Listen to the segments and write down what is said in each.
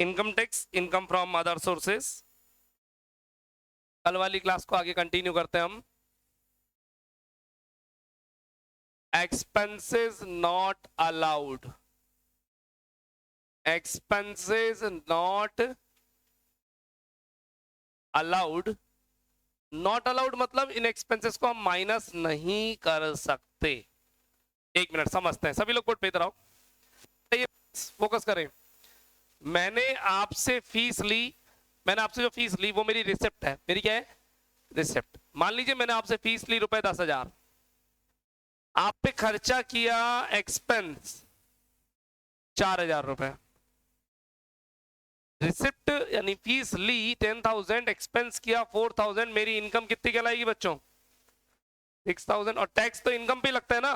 Income tax, income from other sources. कल वाली class को आगे कंटिन्यू करते हैं हम। Expenses not allowed, expenses not allowed, not allowed मतलब इन एक्सपेंसेस को हम माइनस नहीं कर सकते। एक मिनट समझते हैं, सभी लोग बोर्ड पे इधर आओ, फोकस करें। मैंने आपसे फीस ली, मैंने आपसे जो फीस ली वो मेरी रिसिप्ट है। मेरी क्या है? रिसिप्ट। मान लीजिए मैंने आपसे फीस ली रुपए 10,000, आप पे खर्चा किया एक्सपेंस 4,000 रुपए। रिसिप्ट यानी फीस ली 10,000, एक्सपेंस किया 4,000, मेरी इनकम कितनी कहलाएगी बच्चों? 6,000। और टैक्स तो इनकम पे लगता है ना,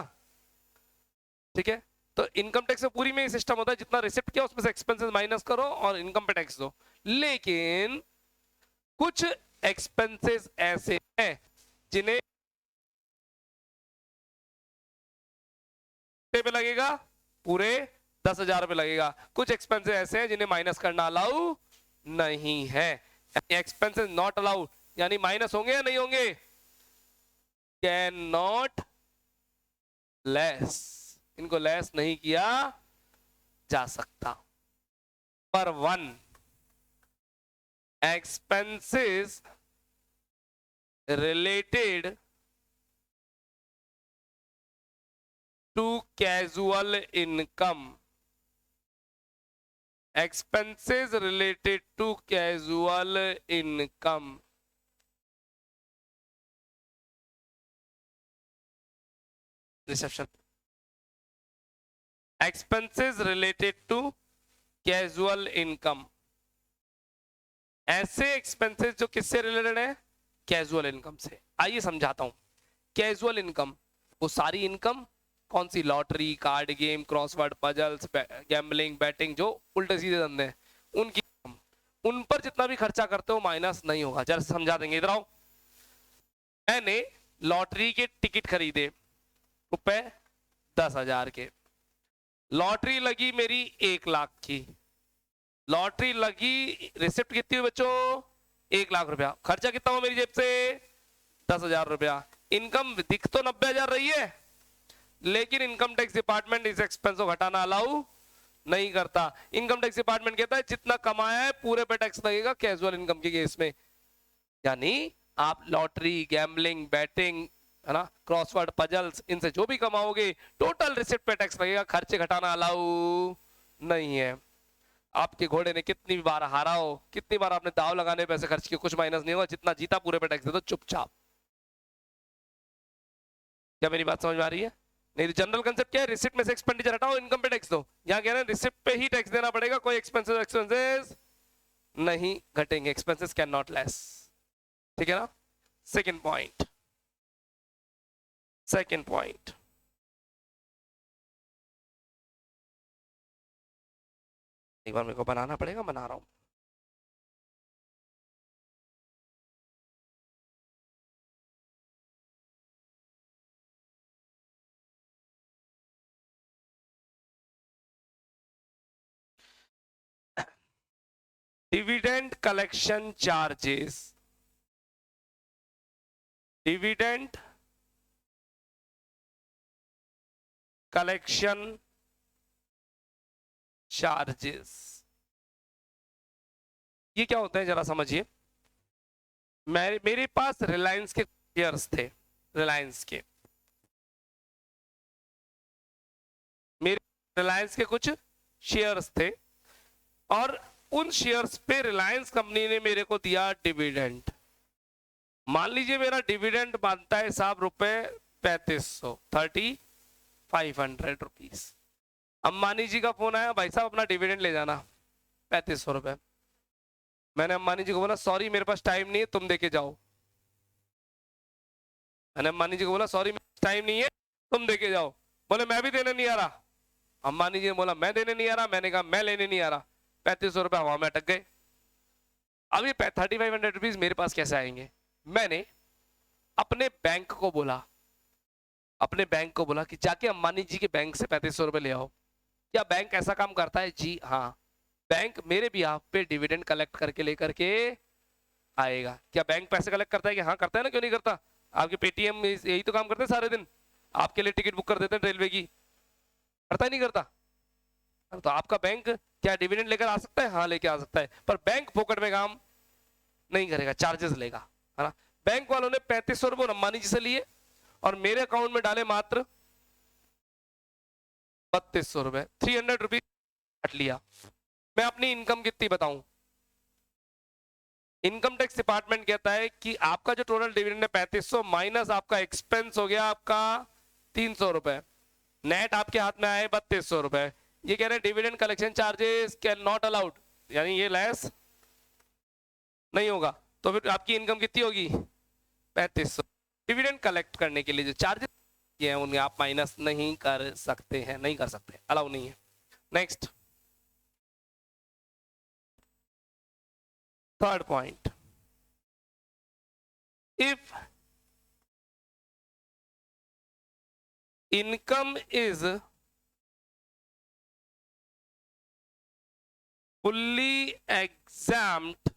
ठीक है? तो इनकम टैक्स में पूरी में ही सिस्टम होता है, जितना रिसिप्ट किया उसमें से एक्सपेंसेस माइनस करो और इनकम पे टैक्स दो। लेकिन कुछ एक्सपेंसेस ऐसे हैं जिन्हें पे लगेगा, पूरे 10,000 रुपए लगेगा। कुछ एक्सपेंसेस ऐसे हैं जिन्हें माइनस करना अलाउ नहीं है। एक्सपेंसेस नॉट अलाउड यानी माइनस होंगे या नहीं होंगे? कैन नॉट लेस, इनको लेस नहीं किया जा सकता। पर 1, expenses related to casual income, expenses related to casual income, reception, expenses related to casual income, ऐसे एक्सपेंसेस जो किससे रिलेटेड है? कैजुअल इनकम से। आइए समझाता हूं। कैजुअल इनकम वो सारी इनकम, कौन सी? Lottery, card game, crossword puzzles, gambling, betting, जो उल्टे सीधे धंधे हैं उनकी, उन पर जितना भी खर्चा करते हो माइनस नहीं होगा। जरा समझा देंगे, इधर आओ। मैंने लॉटरी के टिकट खरीदे रुपए 10,000 के, लॉटरी लगी मेरी 1,00,000 की, लॉटरी लगी, रिसिप्ट कितनी हुई बच्चों? 1,00,000 रुपया। खर्चा कितना हुआ मेरी जेब से? 10,000 रुपया। इनकम दिख तो 90,000 रही है, लेकिन इनकम टैक्स डिपार्टमेंट इस एक्सपेंस को घटाना अलाउ नहीं करता। इनकम टैक्स डिपार्टमेंट कहता है जितना कमाया है पूरे पे टैक्स लगेगा कैजुअल इनकम के केस में। यानी आप लॉटरी, गैम्बलिंग, बैटिंग, है ना, क्रॉसवर्ड पजल्स, इनसे जो भी कमाओगे टोटल रिसिप्ट पे टैक्स लगेगा, खर्चे घटाना अलाउ नहीं है। आपके घोड़े ने कितनी बार हारा हो, कितनी बार आपने दाव लगाने पैसे खर्च किए, कुछ माइनस नहीं होगा, जितना जीता पूरे पे टैक्स दे दो चुपचाप। क्या मेरी बात समझ में आ रही है? नहीं तो जनरल कंसेप्ट क्या है? रिसिप्ट में से एक्सपेंडिचर हटाओ, इनकम पे टैक्स दो। यहाँ कह रहे हैं रिसिप्ट पे ही टैक्स देना पड़ेगा, कोई एक्सपेंसेस नहीं घटेंगे, एक्सपेंसेस कैन नॉट लेस। ठीक है ना? सेकंड पॉइंट, सेकंड पॉइंट, एक बार मेरे को बनाना पड़ेगा, बना रहा हूं। Dividend collection charges, dividend collection charges, ये क्या होता है जरा समझिए। मेरे पास रिलायंस के शेयर्स थे, रिलायंस के, मेरे रिलायंस के कुछ शेयर्स थे, और उन शेयर्स पे रिलायंस कंपनी ने मेरे को दिया डिविडेंड। मान लीजिए मेरा डिविडेंड बनता है साहब रुपए 3,500, 3,500 रुपीज। अंबानी जी का फोन आया, भाई साहब अपना डिविडेंड ले जाना 3,500 रुपए। मैंने अंबानी जी को बोला सॉरी मेरे पास टाइम नहीं है, तुम देके जाओ। मैंने अंबानी जी को बोला सॉरी मेरे पास टाइम नहीं है, तुम देके जाओ। बोले मैं भी देने नहीं आ रहा। अंबानी जी ने बोला मैं देने नहीं आ रहा, मैंने कहा मैं लेने नहीं आ रहा। 3,500 रुपए हवा में अटक गए। अब ये 3,500 रुपीज मेरे पास कैसे आएंगे? मैंने अपने बैंक को बोला, अपने बैंक को बोला कि जाके अंबानी जी के बैंक से 3,500 रुपए ले आओ। क्या बैंक ऐसा काम करता है? जी हाँ। बैंक मेरे भी आप पे डिविडेंड कलेक्ट करके लेकर के आएगा। क्या बैंक पैसे कलेक्ट करता है? कि हाँ करता है ना, क्यों नहीं करता? आपके पेटीएम यही तो काम करते हैं सारे दिन, आपके लिए टिकट बुक कर देते हैं रेलवे की, करता ही नहीं करता? तो आपका बैंक क्या डिविडेंड लेकर आ सकता है? हाँ लेके आ सकता है, पर बैंक फोकट में काम नहीं करेगा, चार्जेस लेगा, है ना। बैंक वालों ने 3500 रुपये अंबानी जी से लिए और मेरे अकाउंट में डाले मात्र 3200 रुपये, 300 रुपीज काट लिया। मैं अपनी इनकम कितनी बताऊं? इनकम टैक्स डिपार्टमेंट कहता है कि आपका जो टोटल डिविडेंड है 3500 माइनस आपका एक्सपेंस हो गया आपका 300 रुपए, नेट आपके हाथ में आए 3200 रुपए। ये कह रहे हैं dividend collection charges can not allowed, यानी ये लेस नहीं होगा। तो फिर आपकी इनकम कितनी होगी? 3500। डिविडेंड कलेक्ट करने के लिए जो चार्जेस ये हैं उन्हें आप माइनस नहीं कर सकते हैं, नहीं कर सकते, अलाउ नहीं है। Next, third point, if income is fully exempt,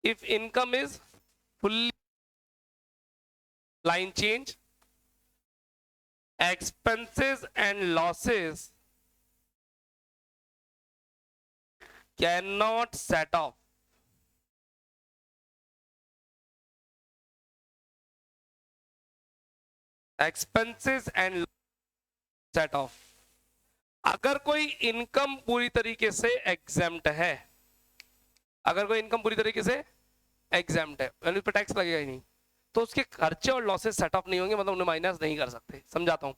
if income is fully, line change, expenses and losses cannot set off, expenses and set off। अगर कोई इनकम पूरी तरीके से एग्जेम्प्ट है, अगर कोई इनकम पूरी तरीके से एग्जेम्प्ट है, यानी उस पर टैक्स लगेगा ही नहीं, तो उसके खर्चे और लॉसेस सेट ऑफ नहीं होंगे, मतलब उन्हें माइनस नहीं कर सकते। समझाता हूं।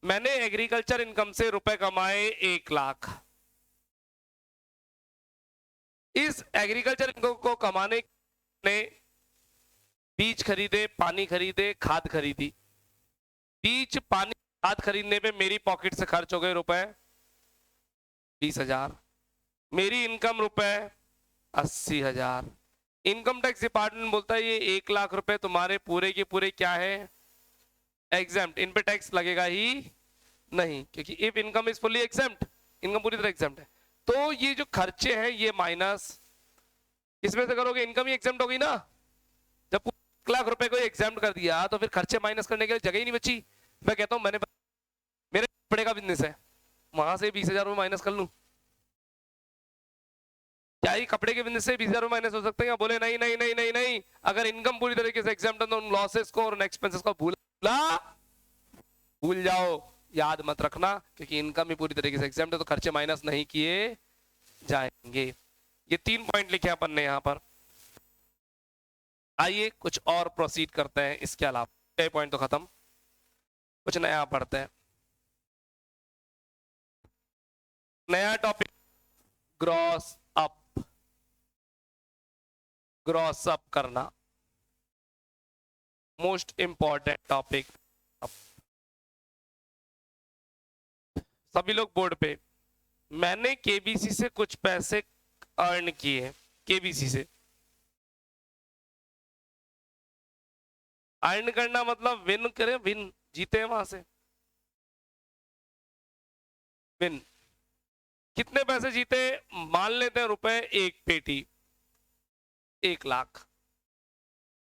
मैंने एग्रीकल्चर इनकम से रुपए कमाए 1 लाख, इस एग्रीकल्चर इनकम को कमाने ने बीज खरीदे, पानी खरीदे, खाद खरीदी। बीज पानी खाद खरीदने पे मेरी पॉकेट से खर्च हो गए रुपए 20,000, मेरी इनकम रुपए 80,000। इनकम टैक्स डिपार्टमेंट बोलता है ये 1 लाख रुपए तुम्हारे पूरे के पूरे क्या है? एग्जेम्प्ट, इन पे टैक्स लगेगा ही नहीं, क्योंकि if income is fully exempt, income पूरी तरह एग्जेम्प्ट है। तो ये जो खर्चे हैं ये माइनस इसमें से करोगे, इनकम ही एग्जेम्प्ट होगी ना। जब 1 लाख रुपए को एग्जाम कर दिया तो फिर खर्चे माइनस करने के लिए जगह ही नहीं बची। मैं कहता हूं मैंने, मेरे कपड़े का बिजनेस है, वहां से 20,000 रुपए माइनस कर लूं, क्या ही कपड़े के बिजनेस से 20,000 रुपए माइनस हो सकते हैं? बोले नहीं नहीं नहीं नहीं नहीं, अगर इनकम पूरी तरीके से एग्जाम तो उन लॉसेस को और उन एक्सपेंसेस को भूल जाओ, याद मत रखना, क्योंकि इनकम ही पूरी तरीके से एग्जाम है तो खर्चे माइनस नहीं किए जाएंगे। ये 3 पॉइंट लिखे अपन ने यहां पर। आइए कुछ और प्रोसीड करते हैं इसके अलावा, 6 पॉइंट तो खत्म, कुछ नया पढ़ते हैं। नया topic, gross up, gross up करना, मोस्ट इंपॉर्टेंट टॉपिक। सभी लोग बोर्ड पे, मैंने केबीसी से कुछ पैसे अर्न किए, केबीसी से अर्न करना मतलब विन करें, विन जीते हैं वहां से, विन। कितने पैसे जीते? मान लेते हैं रुपए 1 पेटी, 1 लाख।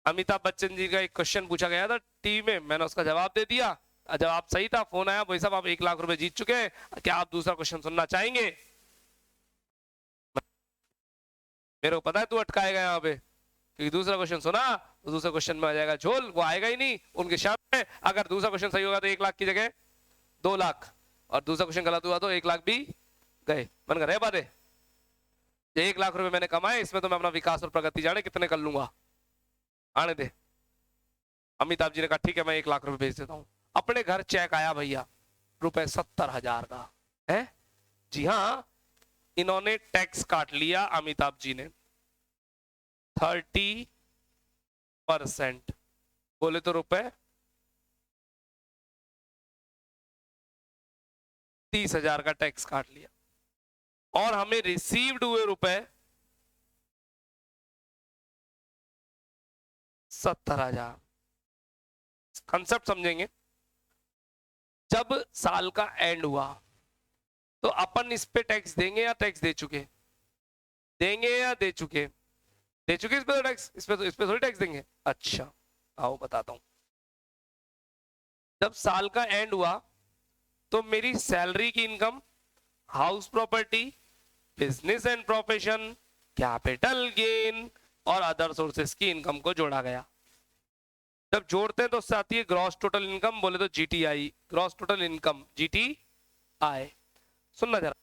अमिताभ बच्चन जी का एक क्वेश्चन पूछा गया था टीवी में, मैंने उसका जवाब दे दिया, जवाब सही था, फोन आया, भाई साहब आप 1 लाख रुपए जीत चुके हैं, क्या आप दूसरा क्वेश्चन सुनना चाहेंगे? मेरे को पता है तू अटकाएगा यहाँ पे, क्योंकि दूसरा क्वेश्चन सुना तो दूसरे क्वेश्चन में आ जाएगा झोल, वो आएगा ही नहीं उनके शब्द में। अगर दूसरा क्वेश्चन सही होगा तो 1 लाख की जगह 2 लाख, और दूसरा क्वेश्चन गलत हुआ तो 1 लाख भी गए। मन कर रहे बातें, 1 लाख रुपए मैंने कमाए, इसमें तो मैं अपना विकास और प्रगति जाने कितने कर लूंगा, आने दे। अमिताभ जी ने कहा ठीक है मैं 1 लाख रुपए भेज देता हूं। अपने घर चेक आया भैया रुपए 70,000 का है। जी हाँ, इन्होंने टैक्स काट लिया अमिताभ जी ने 30%, बोले तो रुपए 30,000 का टैक्स काट लिया, और हमें रिसीव्ड हुए रुपए 70,000। कंसेप्ट समझेंगे, जब साल का एंड हुआ तो अपन इस पे टैक्स देंगे या टैक्स दे चुके? देंगे या दे चुके? दे चुके इस पे तो टैक्स, इस पे थोड़ी टैक्स देंगे। अच्छा आओ बताता हूं। जब साल का एंड हुआ तो मेरी सैलरी की income, house property, business and profession, capital gain और अदर सोर्सेस की इनकम को जोड़ा गया। जब जोड़ते हैं तो उससे आती है ग्रॉस टोटल इनकम, बोले तो GTI, gross total income GTI. सुनना जरा,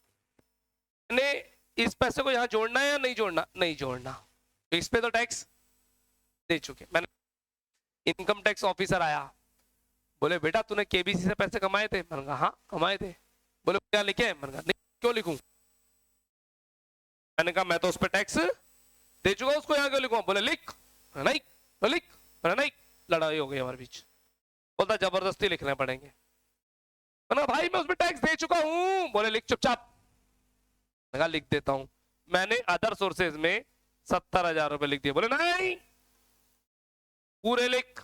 मैंने इस पैसे को यहां जोड़ना है या नहीं जोड़ना? नहीं जोड़ना, तो इस पे तो टैक्स दे चुके। मैंने इनकम टैक्स ऑफिसर आया, बोले बेटा तूने केबीसी से पैसे कमाए थे? मैंने कहा हाँ कमाए थे। बोले क्या लिखे? मैंने कहा नहीं, क्यों लिखूं? मैंने कहा मैं तो उस पर टैक्स दे चुका, उसको यहाँ क्यों लिखूं? बोले लिख। नहीं तो लिख। नहीं, लड़ाई हो गई हमारे बीच। बोलता जबरदस्ती लिखने पड़ेंगे। मैंने कहा भाई मैं उस पर टैक्स दे चुका हूं। बोले लिख चुपचाप। मैंने कहा लिख देता हूं। मैंने अदर सोर्सेज में 70,000 रुपए लिख दिए। बोले नहीं पूरे लिख,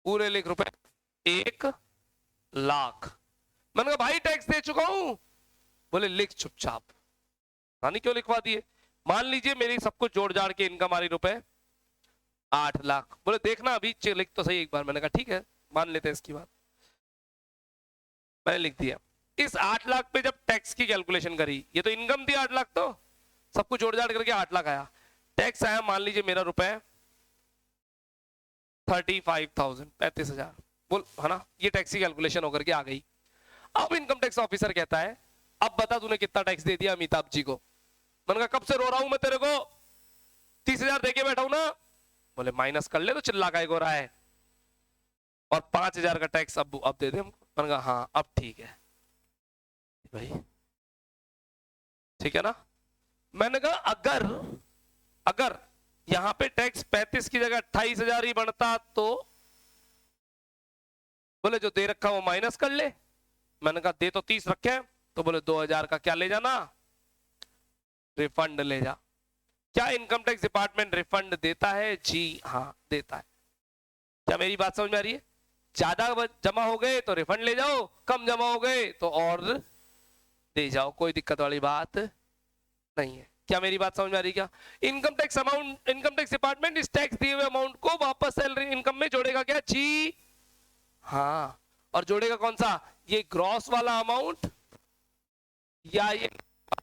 पूरे लिख रुपए 1,00,000। मैंने कहा भाई टैक्स दे चुका हूं। बोले लिख चुपचाप। नहीं क्यों लिखवा दिए? मान लीजिए मेरी सब कुछ जोड़ जाड़ के इनकम आ रही रुपए 8,00,000। बोले देखना अभी लिख तो सही एक बार। मैंने कहा ठीक है मान लेते हैं इसकी बात। मैंने लिख दिया। इस 8,00,000 पे जब टैक्स की कैलकुलेशन करी, ये तो इनकम थी 8,00,000, तो सब कुछ जोड़ जाड़ करके 8,00,000 आया। टैक्स आया मान लीजिए मेरा रुपए 35,000, 35,000 बोल है ना। ये टैक्स की कैलकुलेशन होकर के आ गई। अब इनकम टैक्स ऑफिसर कहता है अब बता तूने कितना टैक्स दे दिया अमिताभ जी को? मैंने कहा कब से रो रहा हूं मैं तेरे को, 30,000 देके बैठा हूं ना। बोले माइनस कर ले तो चिल्ला का हो रहा है, और 5,000 का टैक्स अब दे दे हमको। मैंने कहा हाँ अब ठीक है भाई, ठीक है ना। मैंने कहा अगर अगर यहां पे टैक्स 35 की जगह 28,000 ही बढ़ता तो? बोले जो दे रखा वो माइनस कर ले। मैंने कहा दे तो 30 रखे हैं। तो बोले 2,000 का क्या ले जाना? रिफंड ले जा। क्या इनकम टैक्स डिपार्टमेंट रिफंड देता है? जी हाँ देता है। क्या मेरी बात समझ में आ रही है? ज्यादा जमा हो गए तो रिफंड ले जाओ, कम जमा हो गए तो और दे जाओ, कोई दिक्कत वाली बात नहीं है। क्या मेरी बात समझ में आ रही है? क्या income tax amount, income tax department इस टैक्स दिए हुए अमाउंट को वापस सैलरी इनकम में जोड़ेगा क्या? जी हाँ। और जोड़ेगा कौन सा? ये ग्रॉस वाला अमाउंट या ये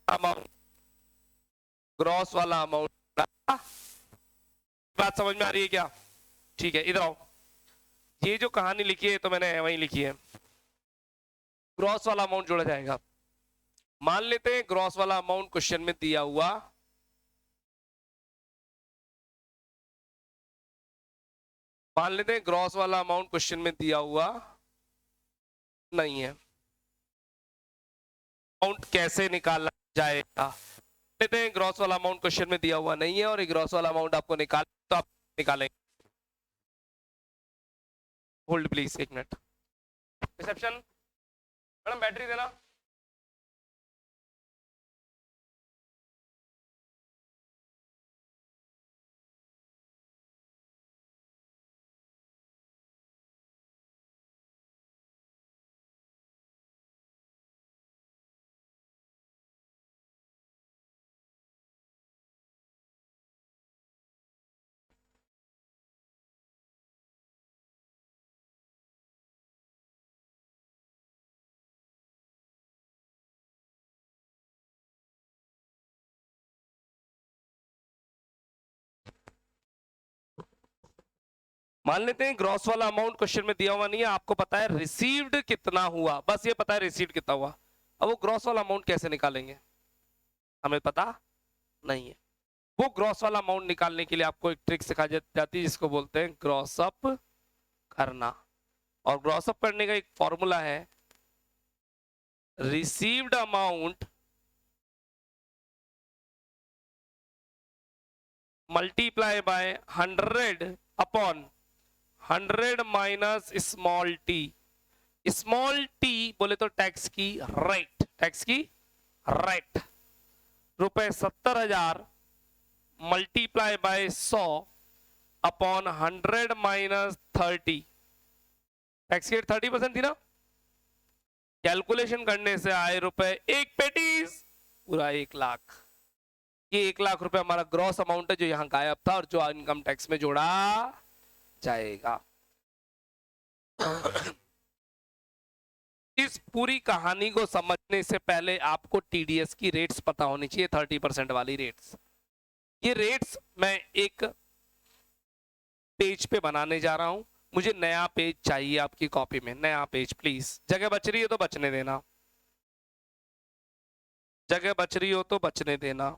अमाउंट? ग्रॉस वाला अमाउंट। बात समझ में आ रही है क्या? ठीक है इधर आओ। ये जो कहानी लिखी है तो मैंने वही लिखी है। ग्रॉस वाला अमाउंट जोड़ा जाएगा। मान लेते हैं ग्रॉस वाला अमाउंट क्वेश्चन में दिया हुआ मान लेते हैं ग्रॉस वाला अमाउंट क्वेश्चन में दिया हुआ नहीं है। अमाउंट कैसे निकाला जाएगा? लेते हैं ग्रॉस वाला अमाउंट क्वेश्चन में दिया हुआ नहीं है और ग्रॉस वाला अमाउंट आपको निकाल, तो आप निकालेंगे। होल्ड प्लीज एक मिनट। रिसेप्शन मैडम बैटरी देना। मान लेते हैं ग्रॉस वाला अमाउंट क्वेश्चन में दिया हुआ नहीं है, आपको पता है रिसीव्ड कितना हुआ, बस ये पता है रिसीव्ड कितना हुआ। अब वो ग्रॉस वाला अमाउंट कैसे निकालेंगे हमें पता नहीं है। वो ग्रॉस वाला अमाउंट निकालने के लिए आपको एक ट्रिक सिखाई जाती है जिसको बोलते हैं ग्रॉस अप करना। और ग्रॉस अप करने का एक फॉर्मूला है received amount multiply by 100 upon 100 minus small T. Small T बोले तो टैक्स की रेट, टैक्स की रेट। रुपए 70,000 multiply by 100 upon 100 minus 30 tax की रेट 30% थी ना। कैलकुलेशन करने से आए रुपए एक पेटीज पूरा 1 लाख। ये 1 लाख रुपए हमारा ग्रॉस अमाउंट है जो यहाँ गायब था और जो इनकम टैक्स में जोड़ा जाएगा। इस पूरी कहानी को समझने से पहले आपको टीडीएस की रेट्स पता होनी चाहिए, 30% वाली रेट्स। ये रेट्स मैं एक पेज पे बनाने जा रहा हूं। मुझे नया पेज चाहिए आपकी कॉपी में, नया पेज प्लीज। जगह बच रही है तो बचने देना, जगह बच रही हो तो बचने देना।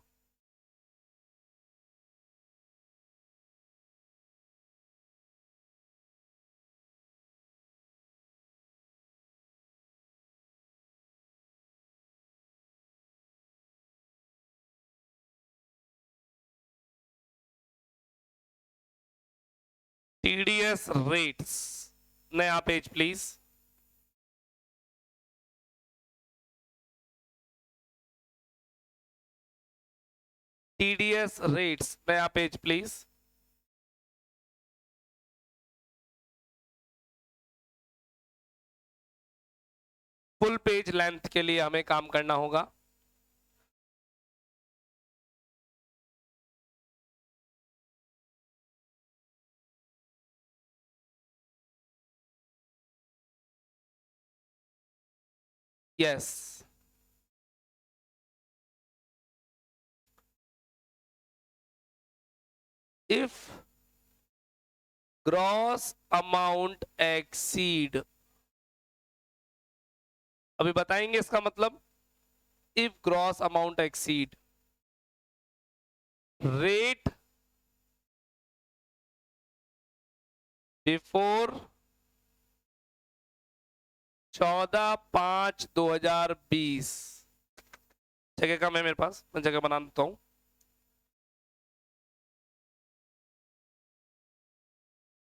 टीडीएस रेट्स, नया पेज प्लीज। टीडीएस रेट्स, नया page please. Full page length के लिए हमें काम करना होगा। Yes, if gross amount exceed, अभी बताएंगे इसका मतलब। If gross amount exceed, rate before 14/5/2020, जगह कम है मेरे पास, मैं जगह बना देता हूं।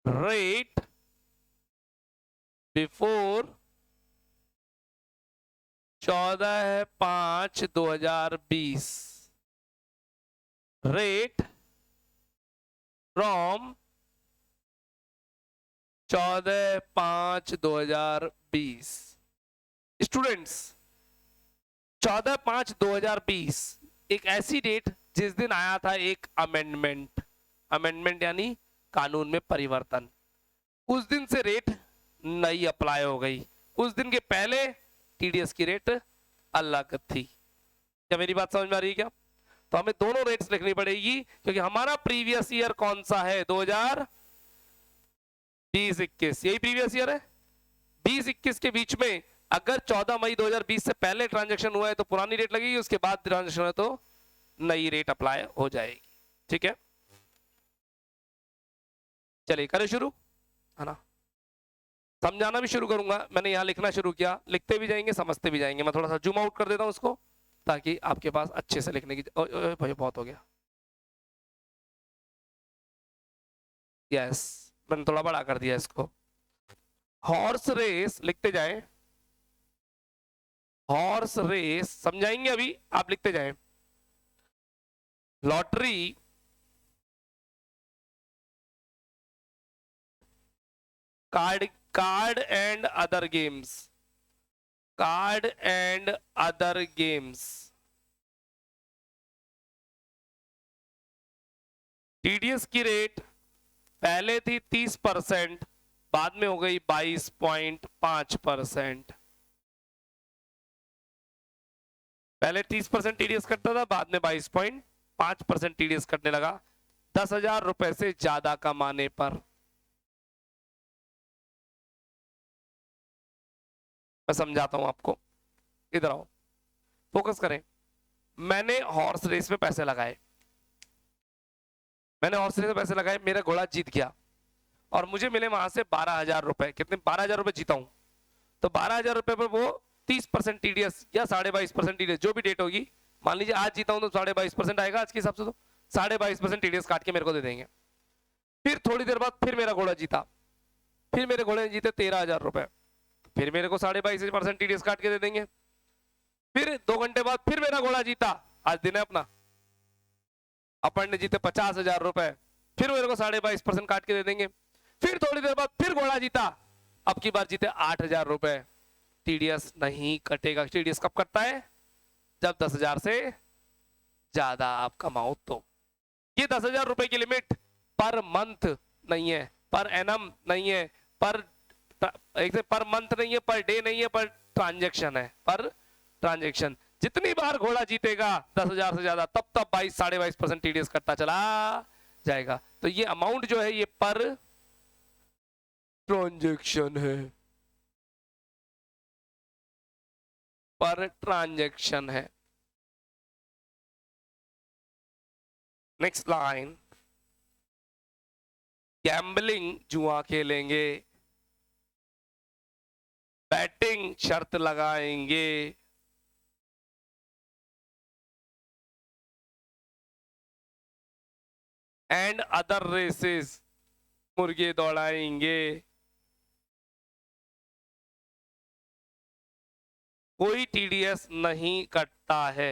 Rate before 14/5/2020, rate from 14/5/2020। Students, 14/5/2020 एक ऐसी डेट जिस दिन आया था एक अमेंडमेंट, अमेंडमेंट यानी कानून में परिवर्तन। उस दिन से रेट नई अप्लाई हो गई। उस दिन के पहले टीडीएस की रेट अलग थी। क्या मेरी बात समझ में आ रही है क्या? तो हमें दोनों रेट्स लिखनी पड़ेगी क्योंकि हमारा प्रीवियस ईयर कौन सा है, 2020-21, यही प्रीवियस ईयर है। 20-21 के बीच में अगर 14 मई 2020 से पहले ट्रांजैक्शन हुआ है तो पुरानी रेट लगेगी, उसके बाद ट्रांजैक्शन है तो नई रेट अप्लाई हो जाएगी। ठीक है, चलिए करें शुरू, है ना। समझाना भी शुरू करूंगा। मैंने यहां लिखना शुरू किया, लिखते भी जाएंगे समझते भी जाएंगे। मैं थोड़ा सा जूम आउट कर देता हूं उसको ताकि आपके पास अच्छे से लिखने की भाई बहुत हो गया। यस, मैंने थोड़ा बड़ा कर दिया इसको। हॉर्स रेस लिखते जाए, हॉर्स रेस समझाएंगे अभी, आप लिखते जाए। Lottery card and other games, card and other games. TDS की रेट पहले थी 30%, बाद में हो गई 22.5%। पहले 30% टीडीएस कटता था, बाद में 22.5% टीडीएस कटने लगा 10,000 रुपए से ज्यादा कमाने पर। मैं समझाता हूं आपको, इधर आओ, फोकस करें। मैंने हॉर्स रेस में पैसे लगाए, मैंने हॉर्स रेस में पैसे लगाए, मेरा घोड़ा जीत गया और मुझे मिले वहां से 12,000 रुपए। कितने? 12,000 रुपए जीता हूं तो 12,000 रुपए पर वो 30% टीडीएस या 22.5% टीडीएस, जो भी डेट होगी, मान लीजिए आज जीता हूं तो 22.5% आएगा आज के हिसाब से, तो 22.5% टीडीएस काट के मेरे को दे देंगे। फिर थोड़ी देर बाद फिर मेरा घोड़ा जीता, फिर मेरे घोड़े ने जीते 13,000 रुपए, फिर मेरे को 22.5% टीडीएस काट के दे देंगे। फिर 2 घंटे बाद फिर मेरा घोड़ा जीता, आज दिन है अपना, अपन ने जीते 50,000 रुपए, फिर मेरे को 22.5% काट के दे देंगे। फिर थोड़ी देर बाद फिर घोड़ा जीता, अब की बार जीते 8,000 रुपए, टीडीएस नहीं कटेगा। टीडीएस कब कटता है? जब 10,000 से ज्यादा आप कमाओ तो। ये 10,000 रुपए की लिमिट पर मंथ नहीं है, पर एनम नहीं है, पर एक पर मंथ नहीं है, पर डे नहीं है, पर ट्रांजेक्शन है, पर ट्रांजेक्शन। जितनी बार घोड़ा जीतेगा 10,000 से ज्यादा, तब तब 22-22.5% टीडीएस कटता चला जाएगा। तो ये अमाउंट जो है ये पर ट्रांजेक्शन है, पर ट्रांजेक्शन है। नेक्स्ट लाइन, गैम्बलिंग जुआ खेलेंगे, बैटिंग शर्त लगाएंगे, एंड अदर रेसेस मुर्गे दौड़ाएंगे, कोई टीडीएस नहीं कटता है।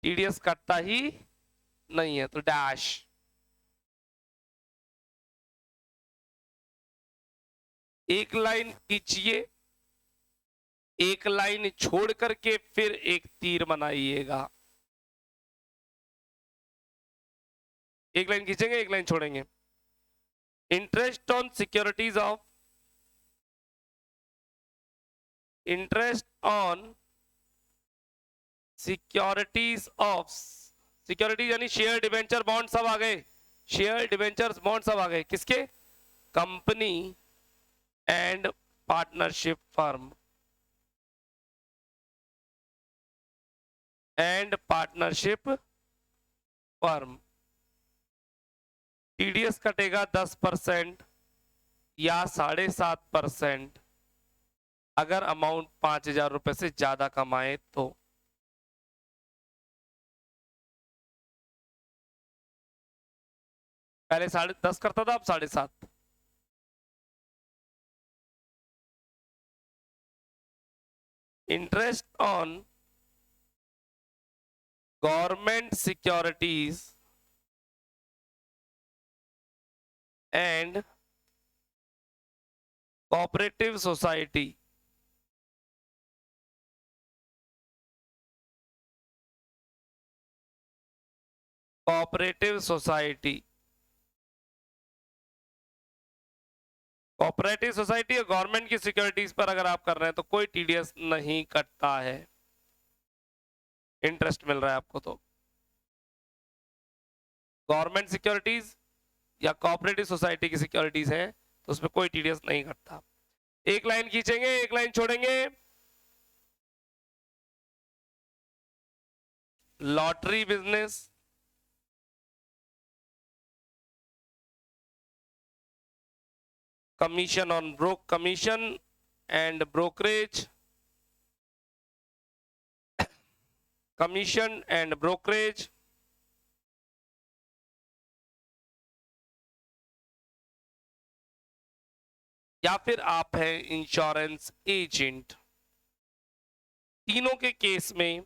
टीडीएस कटता ही नहीं है, तो डैश। एक लाइन खींचिए, एक लाइन छोड़ करके फिर एक तीर बनाइएगा। एक लाइन खींचेंगे, एक लाइन छोड़ेंगे। Interest on securities of, interest on securities of, securities यानी शेयर डिवेंचर बॉन्ड सब आ गए, शेयर डिवेंचर्स बॉन्ड सब आ गए। किसके? Company and partnership firm, and partnership firm. TDS कटेगा 10% या 7.5% अगर अमाउंट 5,000 रुपए से ज्यादा कमाए तो। पहले 10.5 करता था, अब 7.5। Interest on government securities and cooperative society, cooperative society, cooperative society और गवर्नमेंट की सिक्योरिटीज पर अगर आप कर रहे हैं तो कोई टीडीएस नहीं कटता है, इंटरेस्ट मिल रहा है आपको। तो गवर्नमेंट सिक्योरिटीज या कोऑपरेटिव सोसाइटी की सिक्योरिटीज है तो उसमें कोई टीडीएस नहीं कटता। एक लाइन खींचेंगे, एक लाइन छोड़ेंगे। Lottery business, commission on commission and brokerage, commission and brokerage, या फिर आप हैं इंश्योरेंस एजेंट। तीनों के केस में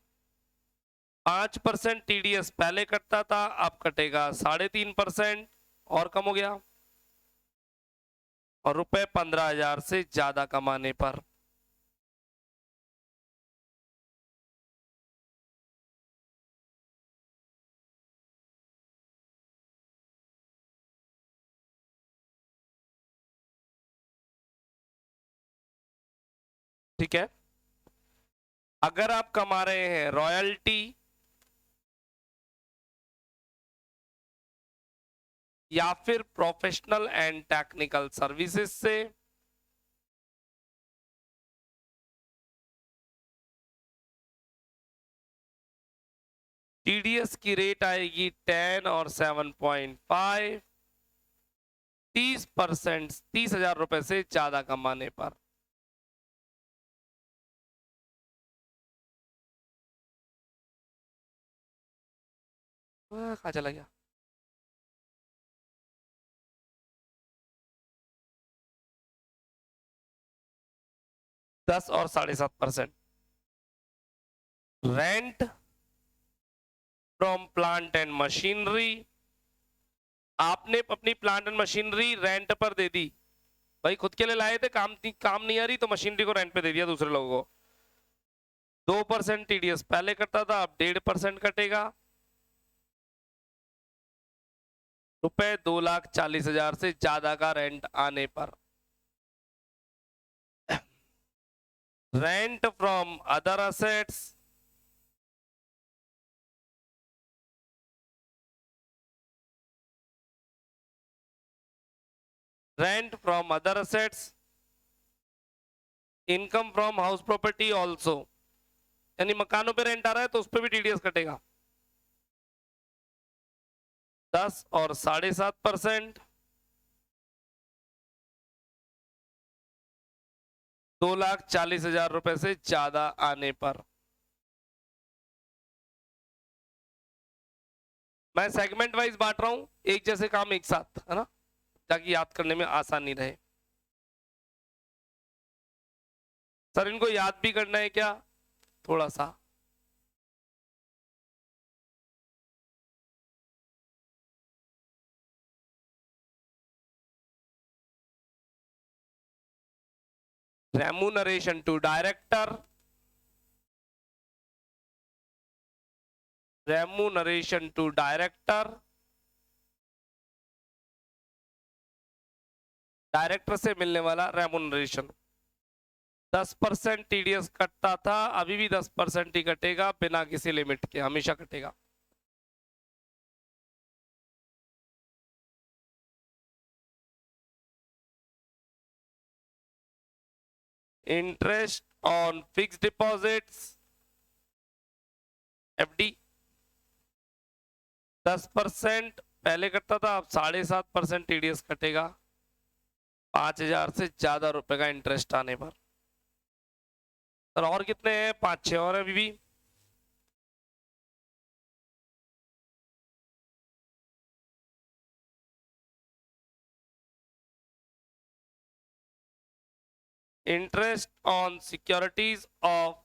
5% टीडीएस पहले कटता था, अब कटेगा 3.5%, और कम हो गया। और रुपए 15,000 से ज्यादा कमाने पर। ठीक है, अगर आप कमा रहे हैं रॉयल्टी या फिर प्रोफेशनल एंड टेक्निकल सर्विसेज से, टीडीएस की रेट आएगी 10 और 7.5, 30%, 30,000 रुपए से ज्यादा कमाने पर। कहाँ चला गया? दस और 7.5%। Rent from plant and machinery, आपने अपनी प्लांट एंड मशीनरी रेंट पर दे दी, भाई खुद के लिए लाए थे, काम नहीं आ रही तो मशीनरी को रेंट पे दे दिया दूसरे लोगों को। 2% टीडीएस पहले कटता था, अब 1.5% कटेगा। रुपए 2,40,000 से ज्यादा का रेंट आने पर। Rent from other assets, rent from other assets, income from house property also, यानी मकानों पे रेंट आ रहा है तो उस पर भी टीडीएस कटेगा। 10 और 7.5%, 2,40,000 रुपए से ज्यादा आने पर। मैं सेगमेंट वाइज बांट रहा हूं, एक जैसे काम एक साथ, है ना, ताकि याद करने में आसानी रहे। सर इनको याद भी करना है क्या? थोड़ा सा। Remuneration to director, remuneration to director, director से मिलने वाला रेम्यूनरेशन। 10% टीडीएस कटता था, अभी भी 10% ही कटेगा, बिना किसी लिमिट के हमेशा कटेगा। Interest on fixed deposits, FD, 10% पहले कटता था, अब 7.5% टीडीएस कटेगा 5,000 से ज्यादा रुपए का इंटरेस्ट आने पर। सर और कितने हैं? 5-6 और अभी भी। Interest on securities of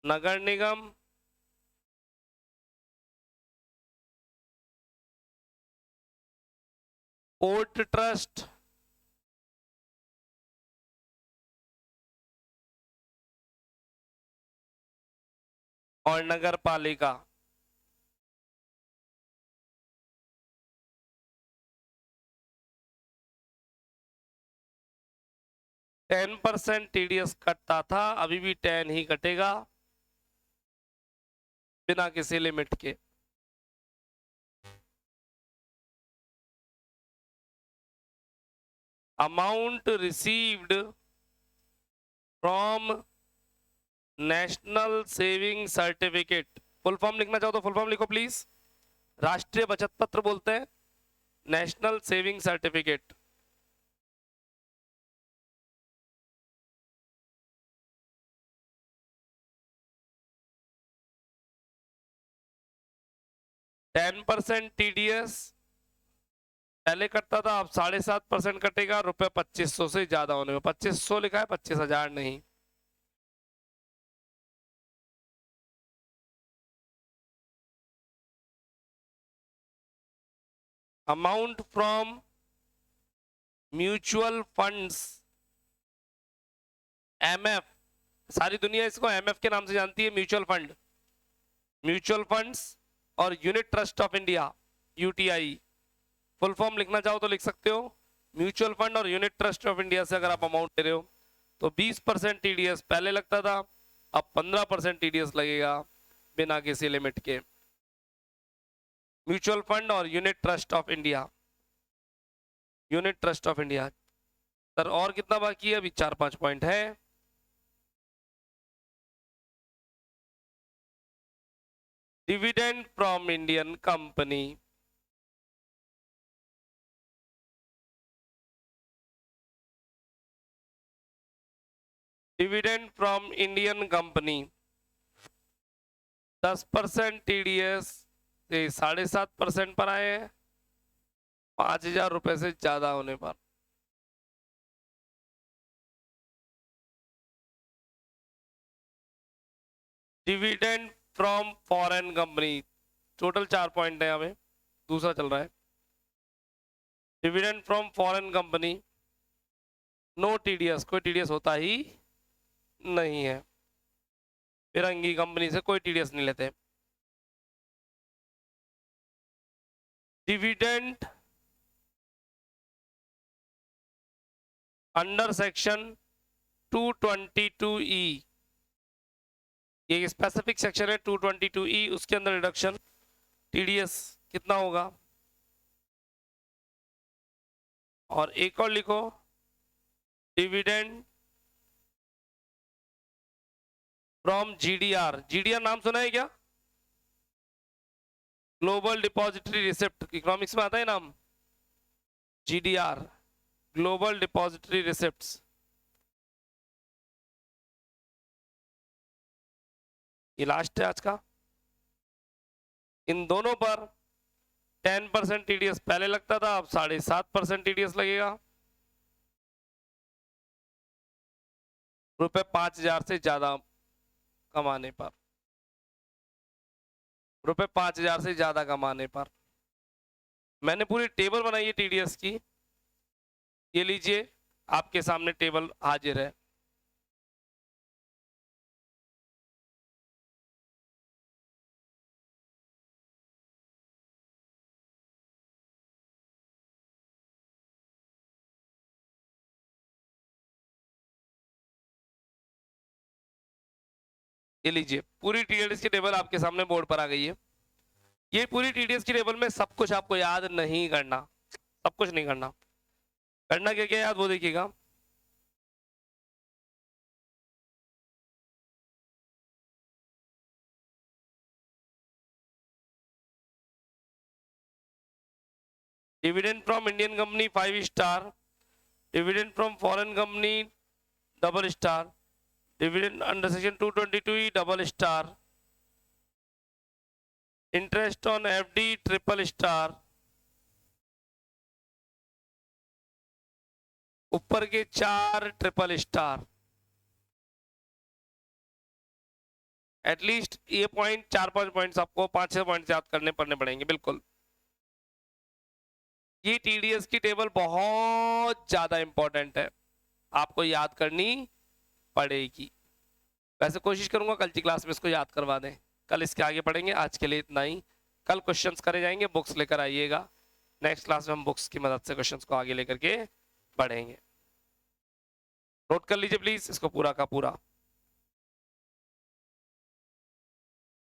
Nagar Nigam, port trust, और नगर पालिका। टेन परसेंट टीडीएस कटता था, अभी भी 10 ही कटेगा, बिना किसी लिमिट के। Amount received from national saving certificate, full form लिखना चाहो तो फुल फॉर्म लिखो प्लीज। राष्ट्रीय बचत पत्र बोलते हैं, national saving certificate. Ten percent TDS पहले कटता था, अब 7.5% कटेगा, रुपए 2,500 से ज्यादा होने में। 2,500 लिखा है, 25,000 नहीं। Amount from mutual funds, MF, सारी दुनिया इसको एमएफ के नाम से जानती है, म्यूचुअल फंड, म्यूचुअल फंड्स और unit trust of India, UTI. Full form लिखना चाहो तो लिख सकते हो। म्यूचुअल फंड और यूनिट ट्रस्ट ऑफ इंडिया से अगर आप अमाउंट दे रहे हो तो 20% टीडीएस पहले लगता था, अब 15% टीडीएस लगेगा, बिना किसी लिमिट के। म्यूचुअल फंड और unit trust of India, unit trust of India. Sir और कितना बाकी है? अभी 4-5 पॉइंट है। Dividend from Indian company, dividend from Indian company, 10% TDS से 7.5% पर आए हैं, 5,000 रुपए से ज्यादा होने पर। Dividend from foreign company, total 4 point है, हमें दूसरा चल रहा है। Dividend from foreign company, no TDS, कोई टीडीएस होता ही नहीं है, फिरंगी कंपनी से कोई टीडीएस नहीं लेते। डिविडेंड अंडर सेक्शन 222E, ये स्पेसिफिक सेक्शन है 222E, उसके अंदर रिडक्शन टीडीएस कितना होगा। और एक और लिखो, डिविडेंड फ्रॉम जीडीआर, जीडीआर नाम सुना है क्या, ग्लोबल डिपॉजिटरी रिसिप्ट, इकोनॉमिक्स में आता है नाम जीडीआर, ग्लोबल डिपॉजिटरी रिसिप्ट्स। ये लास्ट है आज का। इन दोनों पर 10% टीडीएस पहले लगता था, अब 7.5% टीडीएस लगेगा। ₹5,000 से ज्यादा कमाने पर, ₹5,000 से ज्यादा कमाने पर। मैंने पूरी टेबल बनाई है टीडीएस की, ये लीजिए आपके सामने टेबल हाजिर है। ये लीजिए पूरी टीडीएस की टेबल आपके सामने बोर्ड पर आ गई है। ये पूरी टीडीएस की टेबल में सब कुछ आपको याद नहीं करना, सब कुछ नहीं करना, करना क्या क्या याद वो देखिएगा। Dividend from Indian company 5 star, dividend from foreign company double star, dividend under section 222E double star, interest on FD triple star, ऊपर के 4 ट्रिपल स्टार। एटलीस्ट ये पॉइंट 4-5 पॉइंट्स आपको 5-6 पॉइंट्स याद करने पड़ने पड़ेंगे बिल्कुल। ये टीडीएस की टेबल बहुत ज्यादा इंपॉर्टेंट है, आपको याद करनी पड़ेगी। वैसे कोशिश करूंगा कल की क्लास में इसको याद करवा दें, कल इसके आगे पढ़ेंगे। आज के लिए इतना ही, कल क्वेश्चंस करे जाएंगे, बुक्स लेकर आइएगा। नेक्स्ट क्लास में हम बुक्स की मदद से क्वेश्चंस को आगे लेकर के पढ़ेंगे। नोट कर लीजिए प्लीज इसको पूरा का पूरा।